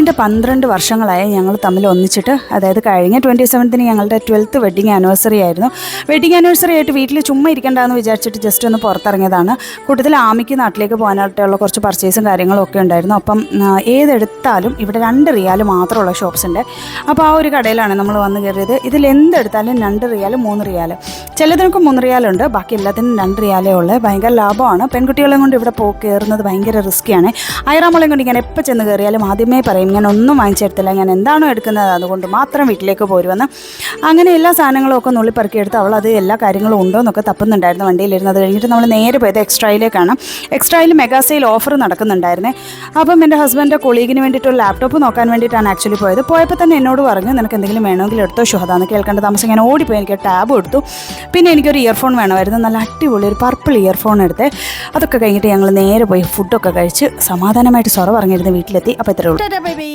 ഏതാണ്ട് 12 വർഷങ്ങളായി ഞങ്ങൾ തമ്മിൽ ഒന്നിച്ചിട്ട്. അതായത് കഴിഞ്ഞ 27-ന് ഞങ്ങളുടെ 12th വെഡ്ഡിങ് ആനിവേഴ്സറി ആയിരുന്നു. വെഡ്ഡിങ് ആനിവേഴ്സറി ആയിട്ട് വീട്ടിൽ ചുമ്മാ ഇരിക്കണ്ടെന്ന് വിചാരിച്ചിട്ട് ജസ്റ്റ് ഒന്ന് പുറത്തിറങ്ങിയതാണ്. കൂട്ടത്തിൽ ആമിക്ക് നാട്ടിലേക്ക് പോകാനായിട്ടുള്ള കുറച്ച് പർച്ചേസും കാര്യങ്ങളും ഒക്കെ ഉണ്ടായിരുന്നു. അപ്പം ഏതെടുത്താലും ഇവിടെ 2 റിയാൽ മാത്രമുള്ള ഷോപ്സ് ഉണ്ട്. അപ്പോൾ ആ ഒരു കടയിലാണ് നമ്മൾ വന്ന് കയറിയത്. ഇതിൽ എന്തെടുത്താലും 2 റിയാൽ 3 റിയാൽ, ചിലതിനൊക്കെ 3 റിയാലുണ്ട്, ബാക്കി എല്ലാത്തിനും 2 റിയാലേ ഉള്ളൂ. ഭയങ്കര ലാഭമാണ്. പെൺകുട്ടികളെ കൊണ്ട് ഇവിടെ കയറുന്നത് ഭയങ്കര റിസ്ക്കിയാണ്. ഐറാമോളെയും കൊണ്ട് ഞാൻ എപ്പോൾ ചെന്ന് കയറിയാലും ആദ്യമേ പറയും ഞാൻ ഒന്നും വാങ്ങിച്ചെടുത്തില്ല, ഞാൻ എന്താണോ എടുക്കുന്നത് അതുകൊണ്ട് മാത്രം വീട്ടിലേക്ക് പോരുമെന്ന്. അങ്ങനെ എല്ലാ സാധനങ്ങളും ഒക്കെ നുള്ളിപ്പറക്കിയെടുത്ത് അവൾ അത് എല്ലാ കാര്യങ്ങളും ഉണ്ടോ എന്നൊക്കെ തപ്പുന്നുണ്ടായിരുന്നു വണ്ടിയിലിരുന്ന്. അത് കഴിഞ്ഞിട്ട് നമ്മൾ നേരെ പോയത് എക്സ്ട്രയിലേക്കാണ്. എക്സ്ട്രയിൽ മെഗാ സെയിൽ ഓഫർ നടക്കുന്നുണ്ടായിരുന്നേ. അപ്പം എൻ്റെ ഹസ്ബൻഡിൻ്റെ കൊളീഗിന് വേണ്ടിയിട്ട് ഒരു ലാപ്ടോപ്പ് നോക്കാൻ വേണ്ടിയിട്ടാണ് ആക്ച്വലി പോയത്. പോയപ്പോൾ തന്നെ എന്നോട് പറഞ്ഞു നിനക്ക് എന്തെങ്കിലും വേണമെങ്കിൽ എടുത്തോ ഷുഹദാന്ന്. കേൾക്കേണ്ട താമസം ഞാൻ ഓടിപ്പോയി എനിക്ക് ടാബ് എടുത്തു. പിന്നെ എനിക്കൊരു ഇയർഫോൺ വേണമായിരുന്നു, നല്ല അടിപൊളി ഒരു പർപ്പിൾ ഇയർഫോൺ എടുത്ത്. അതൊക്കെ കഴിഞ്ഞിട്ട് ഞങ്ങൾ നേരെ പോയി ഫുഡൊക്കെ കഴിച്ച് സമാധാനമായിട്ട് സൊറ പറഞ്ഞിരുന്ന് വീട്ടിലെത്തി. അപ്പോൾ ഇത്രേ ഉള്ളൂ.